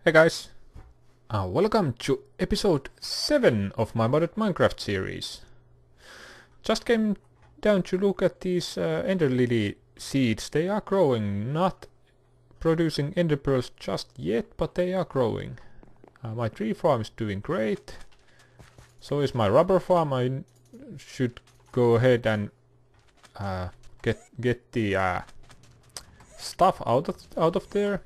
Hey guys, welcome to episode 7 of my modded Minecraft series. Just came down to look at these ender lily seeds. They are growing, not producing ender pearls just yet, but they are growing. My tree farm is doing great. So is my rubber farm. I should go ahead and get the stuff out of there.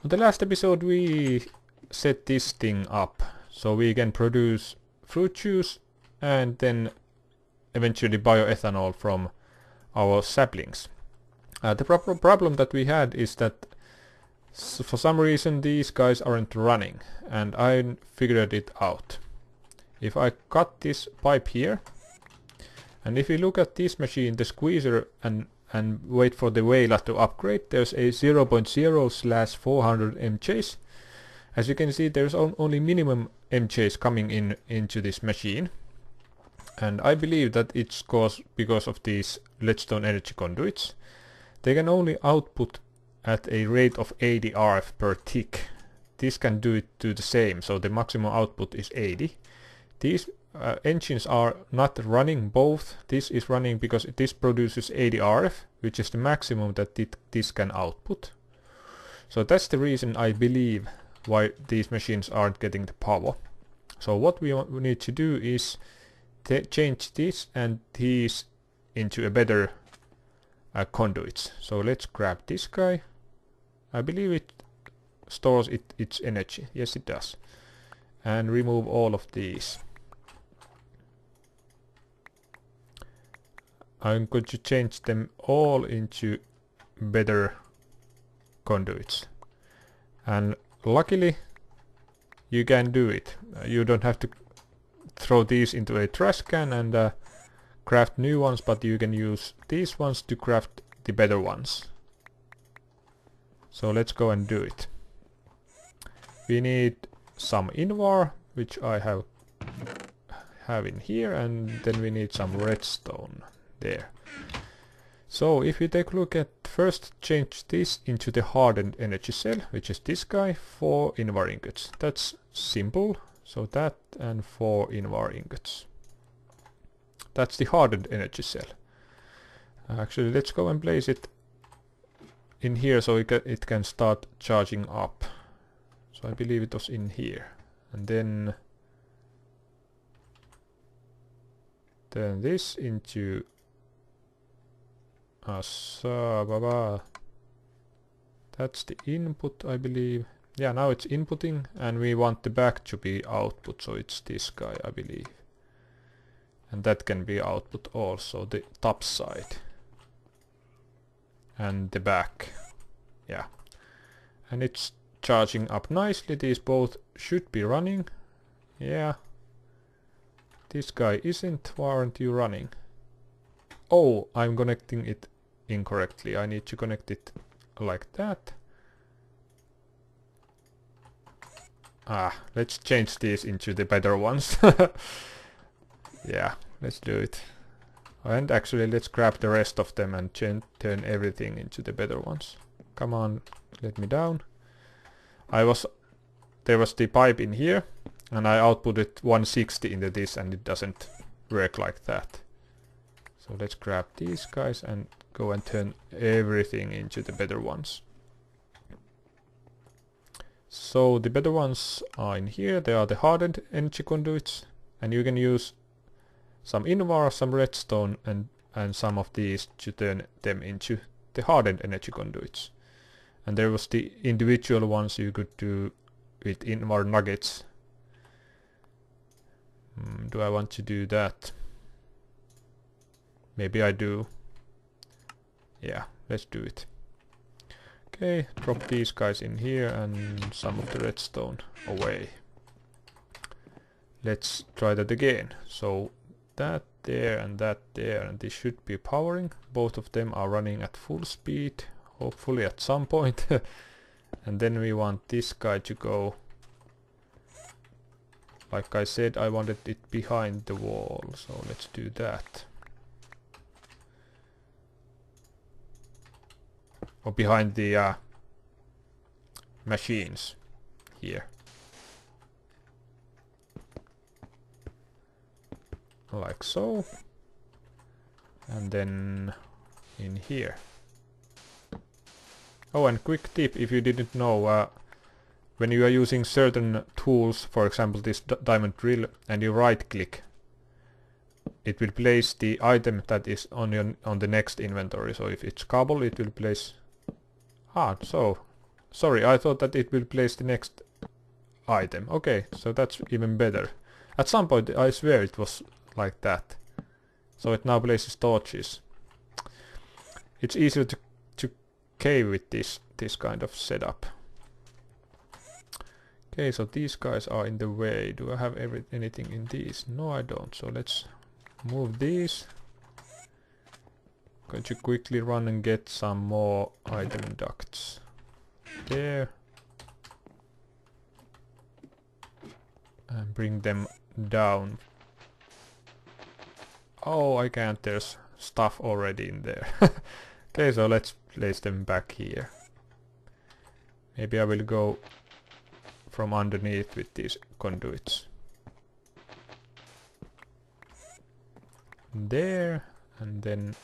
On the last episode we set this thing up so we can produce fruit juice and then eventually bioethanol from our saplings. The problem that we had is that for some reason these guys aren't running, and I figured it out. If I cut this pipe here, and if you look at this machine, the squeezer, and wait for the Wayla to upgrade, there's a 0.0/400 MJs. As you can see, there's only minimum MJs coming into this machine. And I believe that it's because of these leadstone energy conduits. They can only output at a rate of 80 RF per tick. This can do the same, so the maximum output is 80. These engines are not running both. This is running because this produces 80 RF, which is the maximum that this can output. So that's the reason I believe why these machines aren't getting the power. So what we need to do is change this and these into a better conduits. So let's grab this guy. I believe it stores its energy. Yes, it does. And remove all of these. I'm going to change them all into better conduits. And luckily you can do it. You don't have to throw these into a trash can and craft new ones, but you can use these ones to craft the better ones. So let's go and do it. We need some invar, which I have in here, and then we need some redstone there. So if you take a look at, first change this into the hardened energy cell, which is this guy, 4 invar ingots. That's simple. So that and 4 invar ingots. That's the hardened energy cell. Actually, let's go and place it in here so it can start charging up. So I believe it was in here. And then turn this into that's the input, I believe. Yeah, now it's inputting, and we want the back to be output, so it's this guy, I believe. And that can be output also, the top side. And the back. Yeah. And it's charging up nicely. These both should be running. Yeah. This guy isn't. Why aren't you running? Oh, I'm connecting it incorrectly. I need to connect it like that. Let's change these into the better ones. Yeah, let's do it. And actually, let's grab the rest of them and turn everything into the better ones. Come on, let me down. There was the pipe in here, and I outputted 160 into this, and it doesn't work like that. So let's grab these guys and go and turn everything into the better ones. So the better ones are in here. They are the hardened energy conduits, and you can use some invar, some redstone, and some of these to turn them into the hardened energy conduits. And there was the individual ones you could do with invar nuggets. Do I want to do that? Maybe I do. Yeah, let's do it. Okay, drop these guys in here and some of the redstone away. Let's try that again. So that there and that there, and this should be powering. Both of them are running at full speed, hopefully at some point. And then we want this guy to go. Like I said, I wanted it behind the wall, so let's do that. Or behind the machines. here. Like so. And then in here. Oh, and quick tip, if you didn't know, when you are using certain tools, for example this diamond drill, and you right click, it will place the item that is on the next inventory. So if it's cobble, it will place... sorry, I thought that it will place the next item. Okay, so that's even better. At some point I swear it was like that. So it now places torches. It's easier to cave with this kind of setup. Okay, so these guys are in the way. Do I have anything in these? No, I don't. So let's move these. Going to quickly run and get some more item ducts. There. And bring them down. Oh, I can't. There's stuff already in there. Okay, so let's place them back here. Maybe I will go from underneath with these conduits. There, and then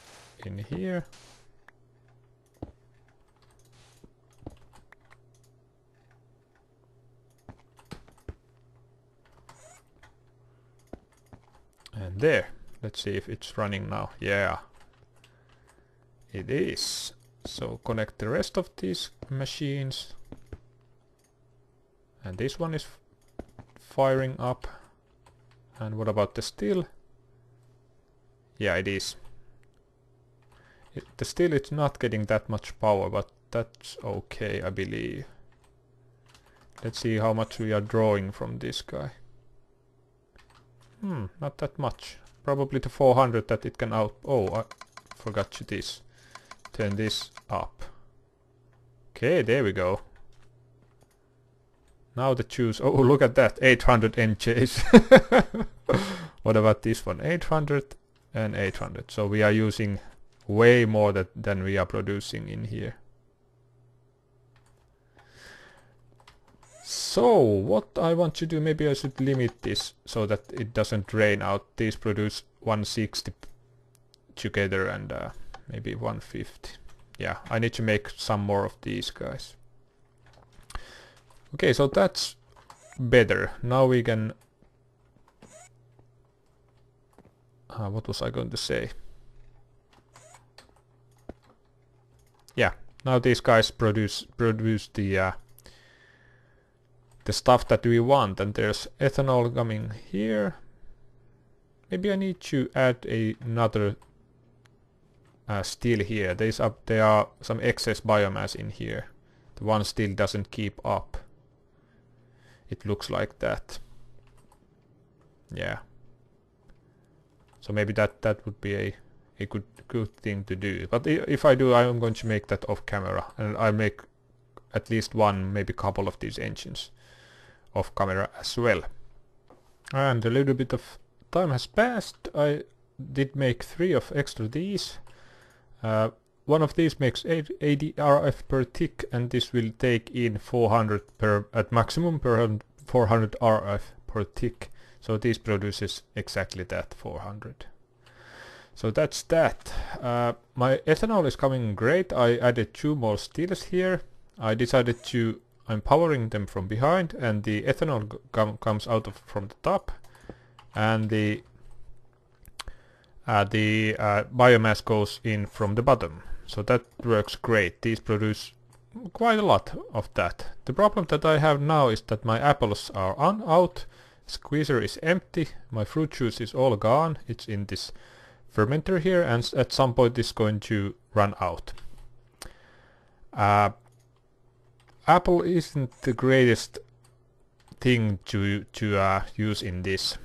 in here. And there. Let's see if it's running now. Yeah. It is. So connect the rest of these machines. And this one is firing up. And what about the steel? Yeah, it is. The steel is not getting that much power, but that's okay, I believe. Let's see how much we are drawing from this guy. Not that much. Probably to 400 that it can out... Oh, I forgot to this. Turn this up. Okay, there we go. Now the choose... Oh, look at that. 800 NJs. What about this one? 800 and 800. So we are using way more than we are producing in here. So, what I want to do, maybe I should limit this so that it doesn't drain out. These produce 160 together and maybe 150. Yeah, I need to make some more of these guys. Okay, so that's better. Now we can... what was I going to say? Yeah, now these guys produce the stuff that we want, and there's ethanol coming here. Maybe I need to add another steel here. There are some excess biomass in here. The one steel doesn't keep up. It looks like that. Yeah. So maybe that would be a good thing to do. But if I do, I'm going to make that off camera, and I'll make at least one, maybe couple of these engines off camera as well. And a little bit of time has passed. I did make 3 of extra these. One of these makes 80 RF per tick, and this will take in 400 at maximum per 400 RF per tick. So this produces exactly that, 400. So that's that. My ethanol is coming great. I added 2 more steels here. I decided to... I'm powering them from behind, and the ethanol comes out from the top, and the biomass goes in from the bottom. So that works great. These produce quite a lot of that. The problem that I have now is that my apples are out, squeezer is empty, my fruit juice is all gone. It's in this fermenter here, and at some point it's going to run out. Apple isn't the greatest thing to use in this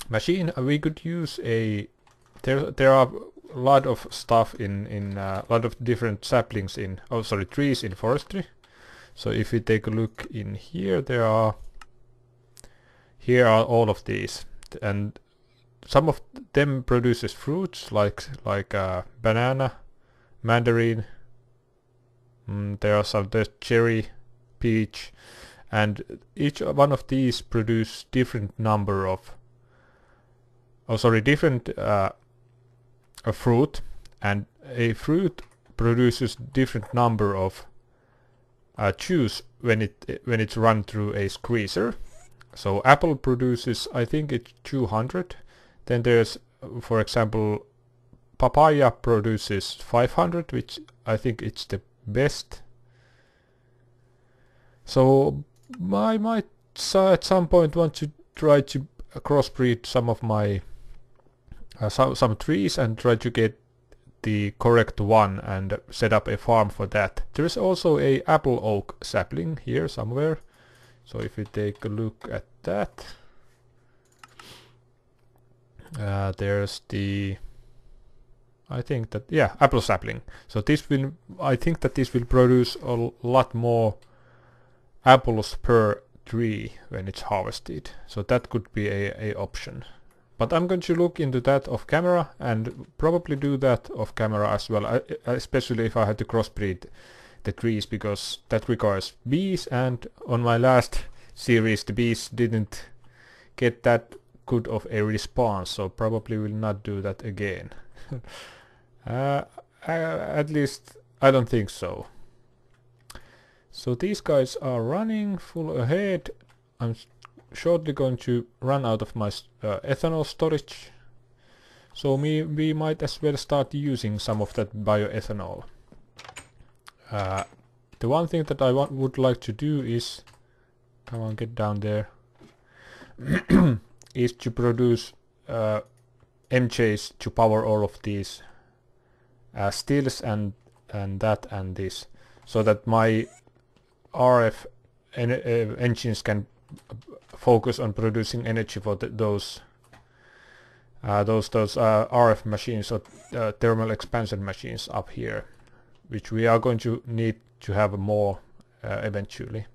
machine. We could use there are a lot of stuff in a lot of different saplings trees in forestry. So if we take a look in here, here are all of these, and some of them produces fruits like banana, mandarin. There's cherry, peach, and each one of these produce different number of different a fruit, and a fruit produces different number of juice when it's run through a squeezer. So apple produces, I think it's 200. Then there's, for example, papaya produces 500, which I think it's the best. So I might at some point want to try to crossbreed some of my some trees and try to get the correct one and set up a farm for that. There is also a apple oak sapling here somewhere. So if we take a look at that, there's the, I think that, yeah, apple sapling. So this will, I think that this will produce a lot more apples per tree when it's harvested. So that could be a option. But I'm going to look into that off camera and probably do that off camera as well, especially if I had to crossbreed the trees, because that requires bees, and on my last series the bees didn't get that good of a response, so probably will not do that again. At least I don't think so. So these guys are running full ahead. I'm shortly going to run out of my ethanol storage, so we might as well start using some of that bioethanol. The one thing that I would like to do is, come on, get down there, is to produce MJs to power all of these stills and that and this, so that my RF engines can focus on producing energy for those RF machines, or thermal expansion machines up here, which we are going to need to have more eventually.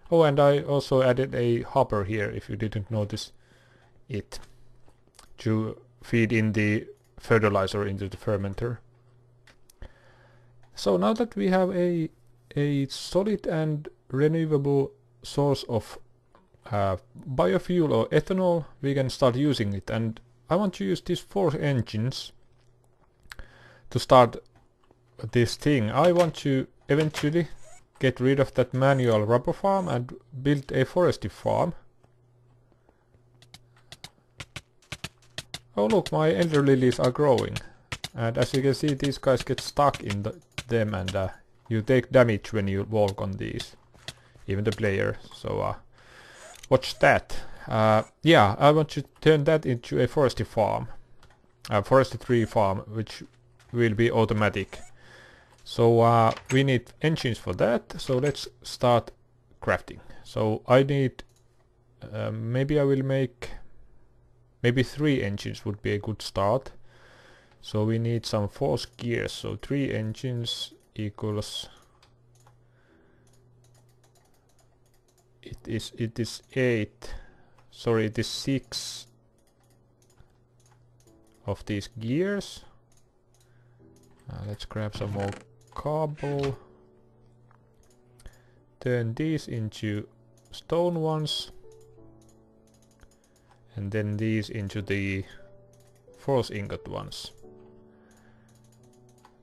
Oh, and I also added a hopper here, if you didn't notice it, to feed in the fertilizer into the fermenter. So now that we have a solid and renewable source of biofuel or ethanol, we can start using it. And I want to use these 4 engines to start this thing. I want to eventually get rid of that manual rubber farm and build a forestry farm. Oh look, my ender lilies are growing, and as you can see, these guys get stuck in them, and you take damage when you walk on these, even the player. So watch that. Yeah, I want to turn that into a forestry farm, forestry tree farm, which will be automatic. So we need engines for that, so let's start crafting. So I need, maybe I will make, maybe 3 engines would be a good start. So we need some force gears, so 3 engines equals, it is 8, sorry, it is 6 of these gears. Let's grab some more cobble, turn these into stone ones, and then these into the force ingot ones,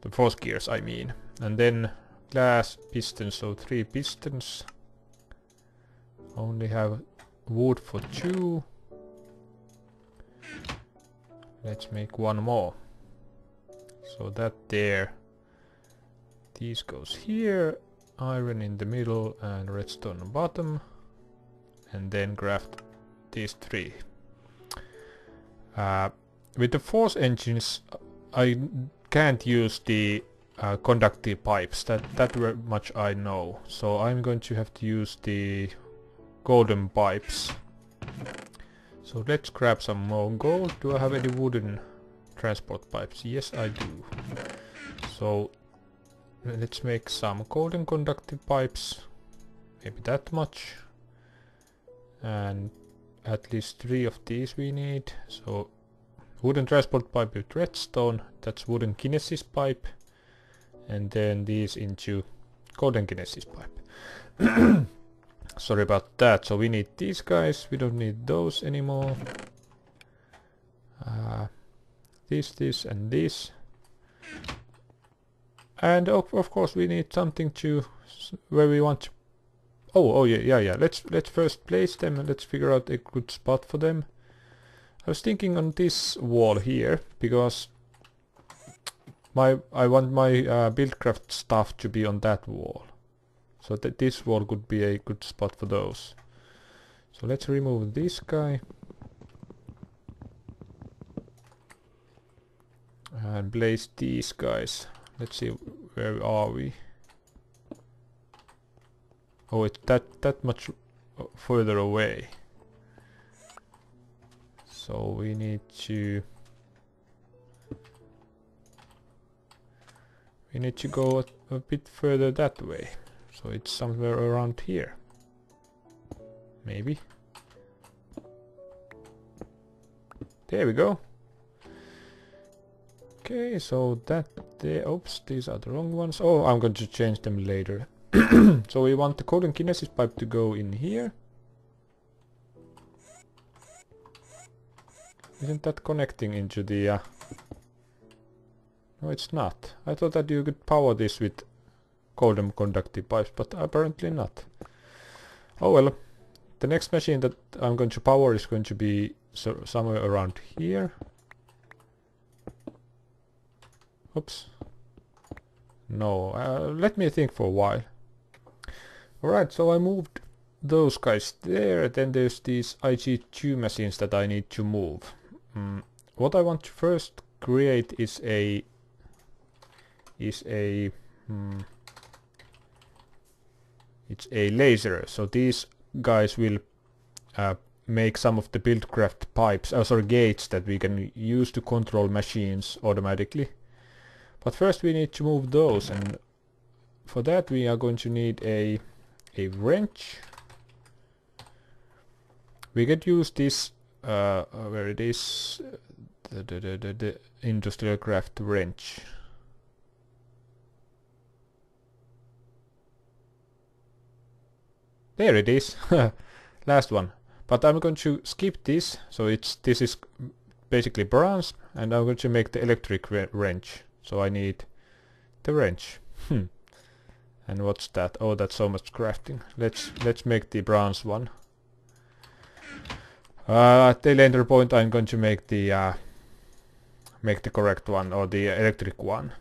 the force gears I mean, and then glass pistons, so 3 pistons. Only have wood for 2. Let's make 1 more, so that there. These goes here, iron in the middle and redstone on bottom, and then craft these 3. With the force engines I can't use the conductive pipes, that very much I know, so I'm going to have to use the golden pipes. So let's grab some more gold. Do I have any wooden transport pipes? Yes, I do. So let's make some golden conductive pipes, maybe that much, and at least 3 of these we need. So wooden transport pipe with redstone, that's wooden kinesis pipe, and then these into golden kinesis pipe. sorry about that. So we need these guys. We don't need those anymore. This, and this. And of course we need something to where we want to. Oh yeah. Let's first place them and let's figure out a good spot for them. I was thinking on this wall here because I want my Buildcraft stuff to be on that wall. So that this wall could be a good spot for those. So let's remove this guy. And place these guys. Let's see, where are we? Oh, it's that much further away. So we need to go a bit further that way. So it's somewhere around here. Maybe. There we go. Okay, so that there. Oops, these are the wrong ones. Oh, I'm going to change them later. So we want the cold and kinesis pipe to go in here. Isn't that connecting into the... No, it's not. I thought that you could power this with cold and conductive pipes, but apparently not. Oh well. The next machine that I'm going to power is going to be somewhere around here. Oops. No, let me think for a while. Alright, so I moved those guys there. Then there's these IG2 machines that I need to move. What I want to first create is a laser. So these guys will make some of the Buildcraft pipes, sorry, gates that we can use to control machines automatically. But first we need to move those, and for that we are going to need a wrench. We could use this where it is, the industrial craft wrench. There it is. Last one. But I'm going to skip this, so this is basically bronze, and I'm going to make the electric wrench. So I need the wrench. And what's that? Oh, that's so much crafting. Let's make the bronze one. At the later point I'm going to make the correct one, or the electric one.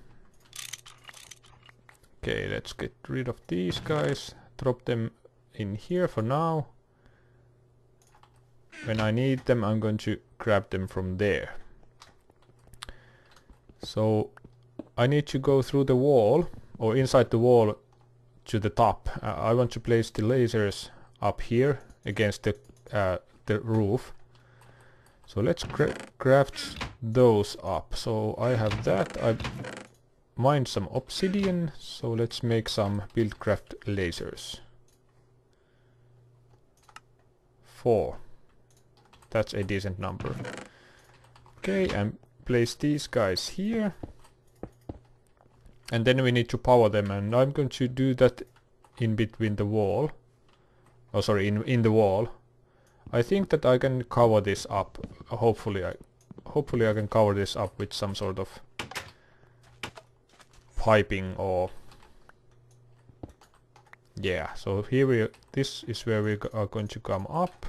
Okay, let's get rid of these guys. Drop them in here for now. When I need them I'm going to grab them from there. So I need to go through the wall, or inside the wall, to the top. I want to place the lasers up here against the roof. So let's craft those up. So I have that. I mined some obsidian, so let's make some Buildcraft lasers. 4. That's a decent number. Okay, and place these guys here. And then we need to power them, and I'm going to do that in between the wall. Oh, sorry, in the wall. I think that I can cover this up. Hopefully I can cover this up with some sort of piping, or yeah. So here this is where we are going to come up.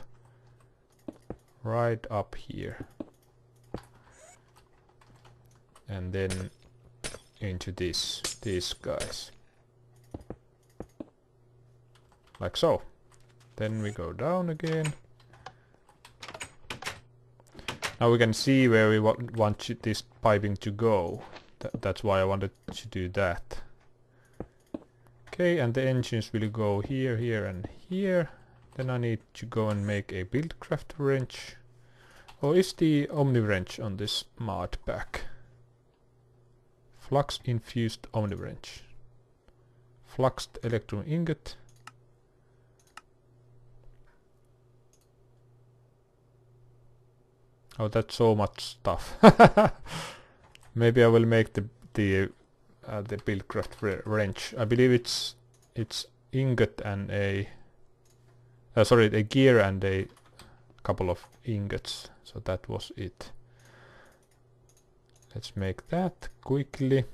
Right up here. And then into these guys. Like so. Then we go down again. Now we can see where we want this piping to go. That's why I wanted to do that. Okay, and the engines will go here, here and here. Then I need to go and make a Buildcraft wrench. Or is the Omni wrench on this mod pack? Flux infused Omni wrench. Fluxed electron ingot. Oh, that's so much stuff. Maybe I will make the Buildcraft wrench. I believe it's ingot and a sorry, a gear and a couple of ingots. So that was it. Let's make that quickly.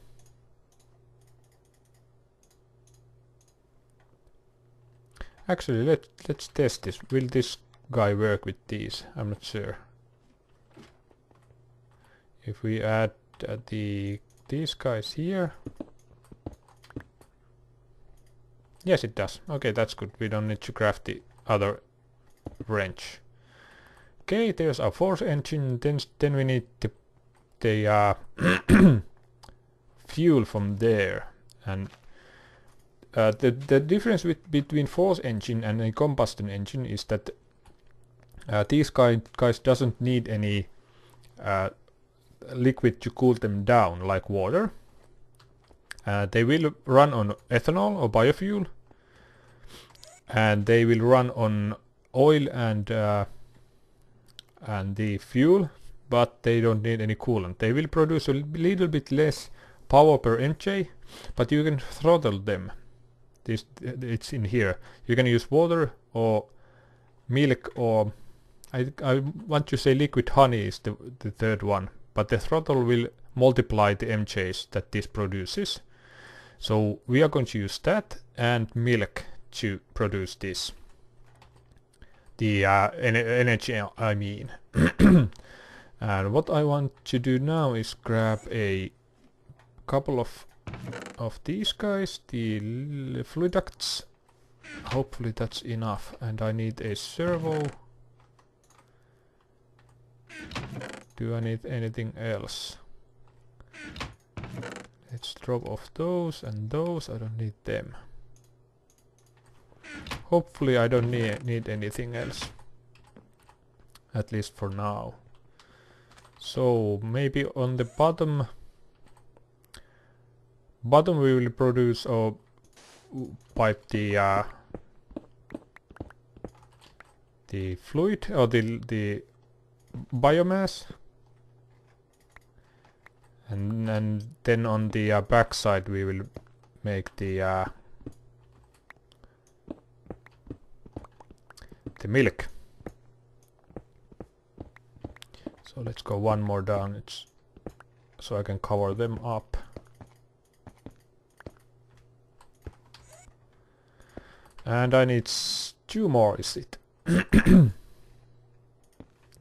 Actually, let's test this. Will this guy work with these? I'm not sure. If we add these guys here. Yes, it does. Okay, that's good. We don't need to craft the other wrench. Okay, there's our force engine. Then we need the fuel from there. And the difference between force engine and a combustion engine is that these guys doesn't need any liquid to cool them down like water. They will run on ethanol or biofuel, and they will run on oil and the fuel, but they don't need any coolant. They will produce a little bit less power per MJ, but you can throttle them. It's in here. You can use water or milk, or I want to say liquid honey is the third one, but the throttle will multiply the MJs that this produces. So we are going to use that and milk to produce this. The energy, I mean. And what I want to do now is grab a couple of these guys, the fluid ducts. Hopefully that's enough. And I need a servo. Do I need anything else? Let's drop off those and those. I don't need them. Hopefully I don't need anything else. At least for now. So maybe on the bottom we will produce or pipe the fluid or the biomass. And then on the back side we will make the milk. So let's go one more down. It's so I can cover them up. And I need 2 more, is it?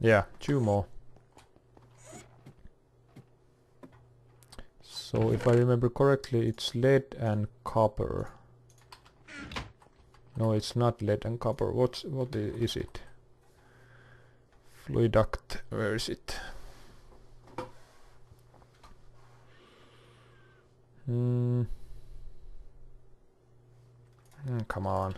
Yeah, 2 more. So if I remember correctly, it's lead and copper. No, it's not lead and copper. What is it? Fluid duct. Where is it? Come on.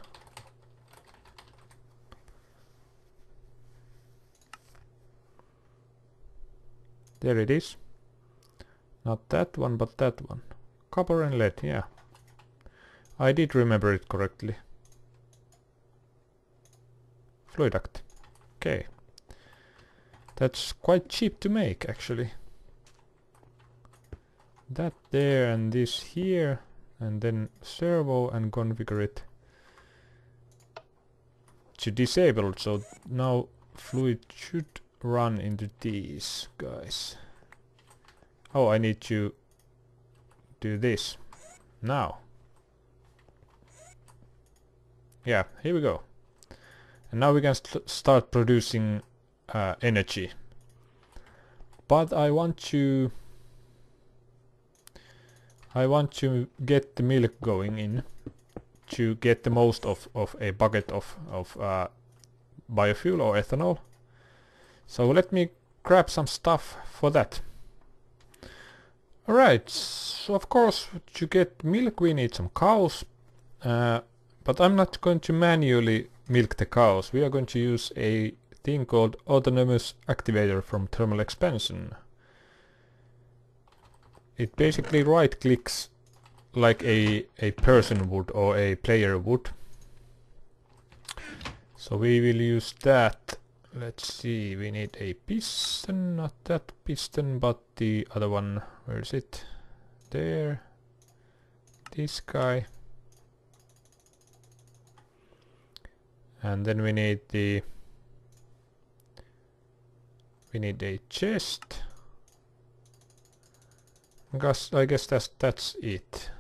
There it is. Not that one, but that one. Copper and lead, yeah. I did remember it correctly. Fluid duct. Okay. That's quite cheap to make, actually. That there and this here, and then servo and configure it to disable. So now fluid should run into these guys. Oh, I need to do this now. Yeah, here we go. And now we can start producing energy. But I want to get the milk going in to get the most of a bucket of biofuel or ethanol. So let me grab some stuff for that. Alright, so of course to get milk we need some cows, but I'm not going to manually milk the cows. We are going to use a thing called autonomous activator from thermal expansion. It basically right clicks like a person would or a player would. So we will use that. Let's see, we need a piston, not that piston, but the other one. Where is it? There. This guy. And then we need a chest. Because I guess that's it.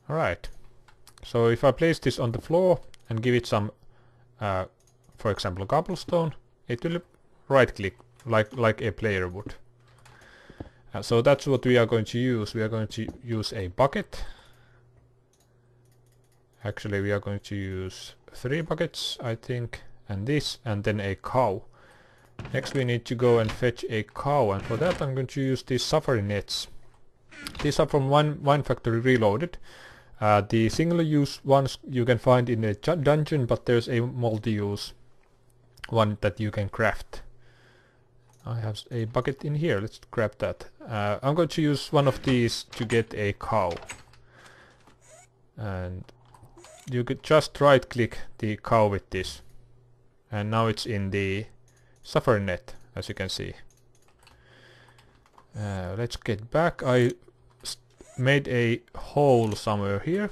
Alright. So if I place this on the floor and give it some, for example, cobblestone, it will right click like a player would. So that's what we are going to use. We are going to use a bucket. Actually, we are going to use 3 buckets, I think, and this, and then a cow. Next we need to go and fetch a cow, and for that I'm going to use these safari nets. These are from Wine Factory Reloaded. The single-use ones you can find in a dungeon, but there's a multi-use one that you can craft. I have a bucket in here, let's grab that. I'm going to use one of these to get a cow. And you could just right click the cow with this. And now it's in the safari net, as you can see. Let's get back. I made a hole somewhere here,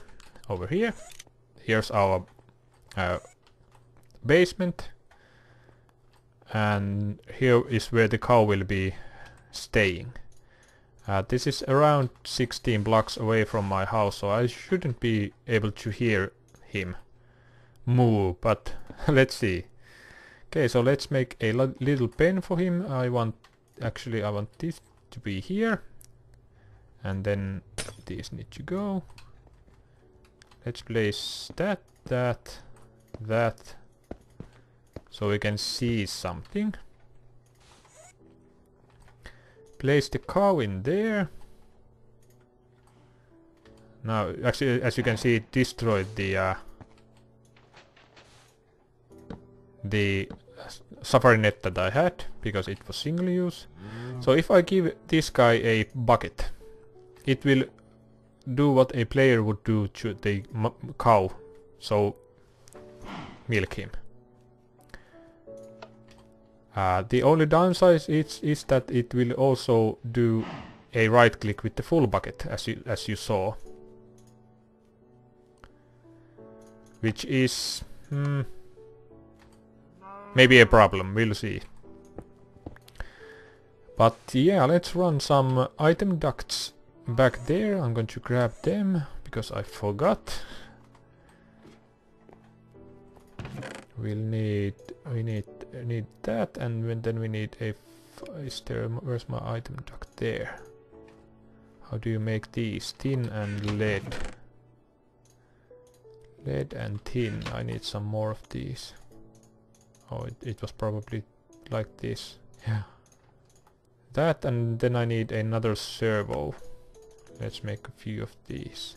over here. Here's our basement. And here is where the cow will be staying. This is around 16 blocks away from my house, so I shouldn't be able to hear him move, but let's see. Okay, so let's make a little pen for him. I want this to be here, and then these need to go. Let's place that, so we can see something. Place the cow in there. Now, actually, as you can see, it destroyed the safari net that I had, because it was single use. So if I give this guy a bucket, it will do what a player would do to the cow, so milk him. The only downside is that it will also do a right click with the full bucket, as you saw, which is maybe a problem, we'll see. But yeah, let's run some item ducts back there. I'm going to grab them because I forgot. We need that, and then we need a where's my item duct? There. How do you make these? Tin and lead. Lead and tin. I need some more of these. Oh, it was probably like this. Yeah. That, and then I need another servo. Let's make a few of these.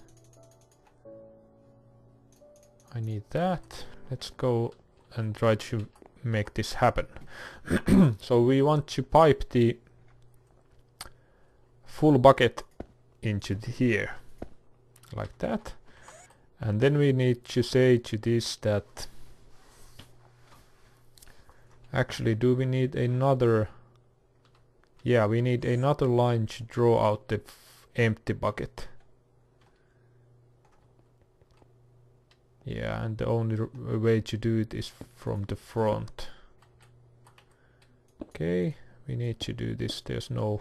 I need that. Let's go and try to make this happen. So we want to pipe the full bucket into here, like that. And then we need to say to this that... Actually, do we need another... Yeah, we need another line to draw out the empty bucket. Yeah, and the only way to do it is from the front. Okay, we need to do this. There's no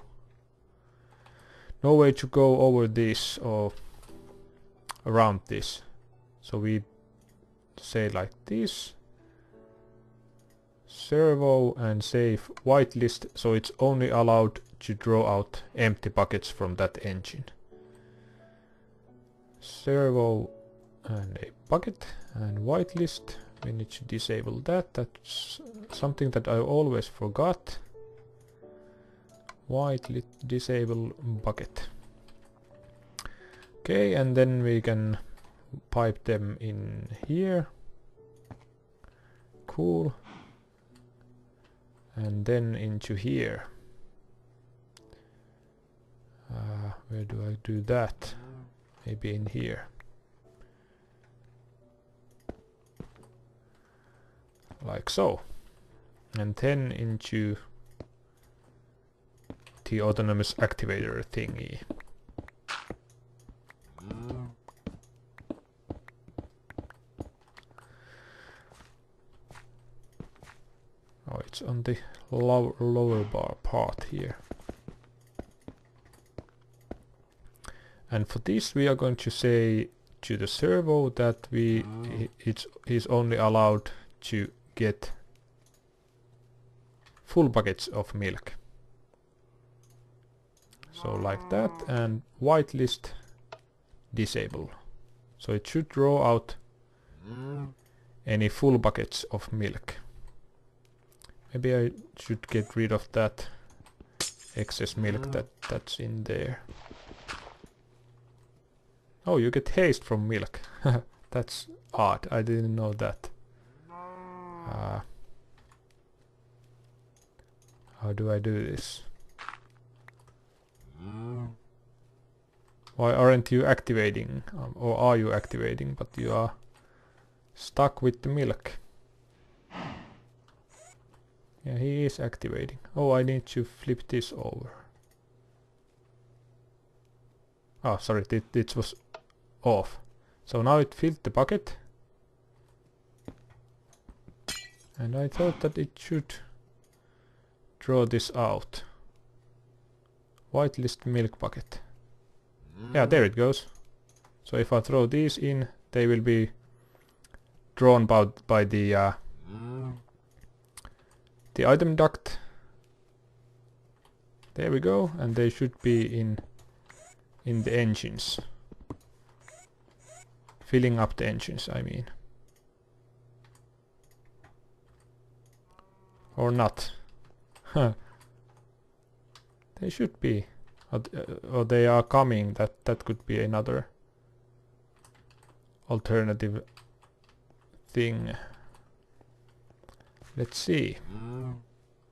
way to go over this or around this. So we say like this. Servo and save whitelist, so it's only allowed to draw out empty buckets from that engine. Servo and a bucket and whitelist. We need to disable that. That's something that I always forgot. Whitelist disable bucket. Okay, and then we can pipe them in here. Cool. And then into here. Where do I do that? Maybe in here. Like so. And then into the autonomous activator thingy. buckets on the lower bar part here. And for this we are going to say to the servo that he's only allowed to get full buckets of milk. So like that, and whitelist disable. So it should draw out any full buckets of milk. Maybe I should get rid of that excess milk that's in there. Oh, you get haste from milk. That's odd. I didn't know that. How do I do this? Why aren't you activating? Or are you activating, but you are stuck with the milk? Yeah, he is activating. Oh, I need to flip this over. Oh, sorry, it was off. So now it filled the bucket. And I thought that it should draw this out. Whitelist milk bucket. Yeah, there it goes. So if I throw these in, they will be drawn by the item duct. There we go, and they should be in the engines. Filling up the engines, I mean. Or not. Huh. They should be. Or they are coming. That could be another alternative thing. Let's see.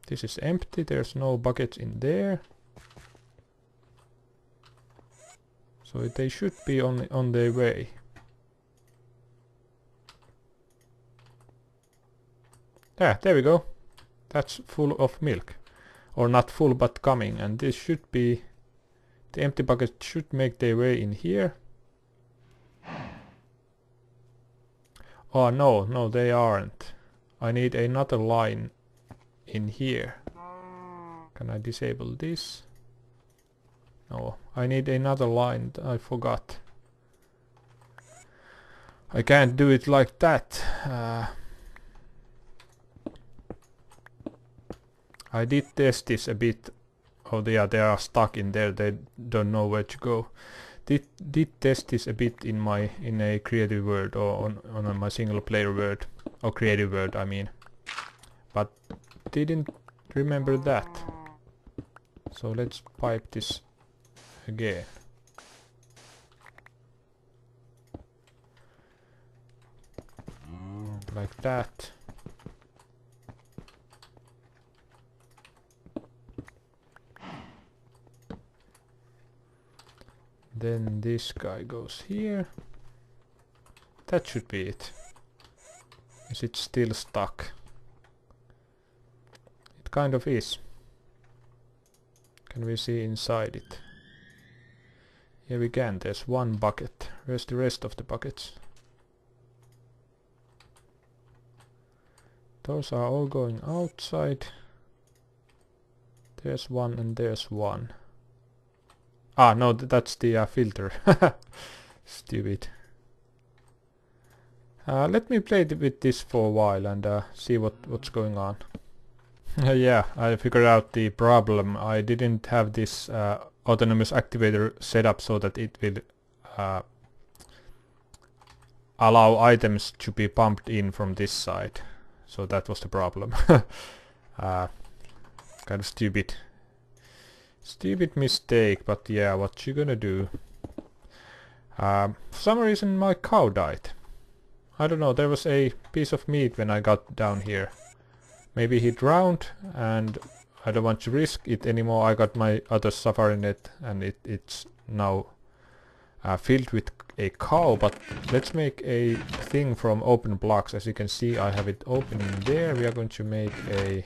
This is empty. There's no buckets in there. So they should be on their way. Yeah, there we go. That's full of milk. Or not full, but coming. And this should be... The empty bucket should make their way in here. Oh no, they aren't. I need another line in here. Can I disable this? No, I need another line. I forgot. I can't do it like that. I did test this a bit. Oh yeah, they are stuck in there. They don't know where to go. Did test this a bit in a creative world, or on my single player world, or creative world I mean, but didn't remember that. So let's pipe this again. Like that. Then this guy goes here. That should be it. Is it still stuck? It kind of is. Can we see inside it? Yeah, we can. There's one bucket. Where's the rest of the buckets? Those are all going outside. There's one and there's one. Ah, no, that's the filter. Stupid. Let me play with this for a while and see what's going on. Yeah, I figured out the problem. I didn't have this autonomous activator set up so that it will allow items to be pumped in from this side. So that was the problem. Kind of stupid. Stupid mistake, but yeah, what you gonna do? For some reason my cow died. I don't know, there was a piece of meat when I got down here. Maybe he drowned and I don't want to risk it anymore. I got my other safari net and it's now filled with a cow, but let's make a thing from open blocks. As you can see, I have it open in there. We are going to make a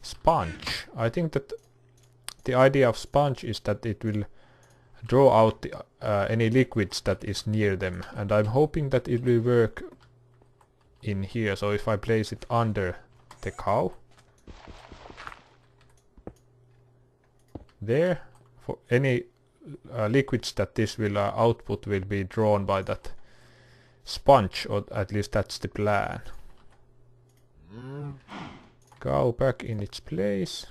sponge. I think that the idea of sponge is that it will draw out any liquids that is near them, and I'm hoping that it will work in here. So if I place it under the cow, there. For any liquids that this will output will be drawn by that sponge, or at least that's the plan. Go back in its place.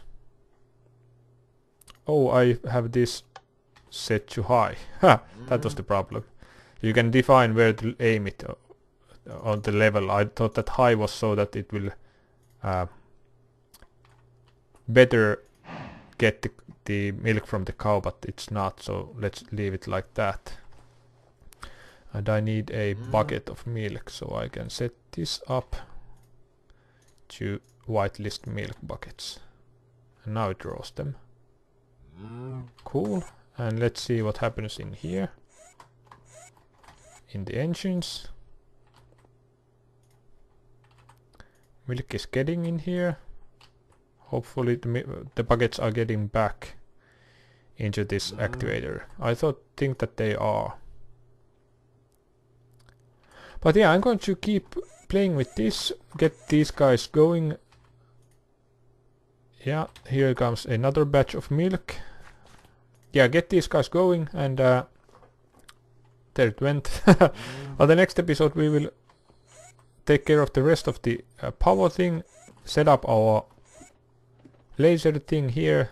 Oh, I have this set to high. Ha! That was the problem. You can define where to aim it on the level. I thought that high was so that it will better get the milk from the cow, but it's not, so let's leave it like that. And I need a bucket of milk, so I can set this up to whitelist milk buckets. And now it draws them. Cool. And let's see what happens in here. In the engines. Milk is getting in here. Hopefully the buckets are getting back into this actuator. I think that they are. But yeah, I'm going to keep playing with this, get these guys going. Yeah, here comes another batch of milk. Yeah, get these guys going, and there it went. On the next episode we will take care of the rest of the power thing, set up our laser thing here.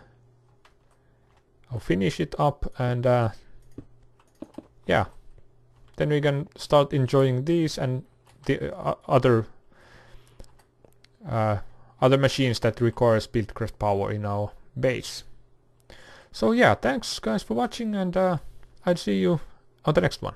I'll finish it up, and yeah, then we can start enjoying these and the other machines that require Buildcraft power in our base. So yeah, thanks guys for watching, and I'll see you on the next one.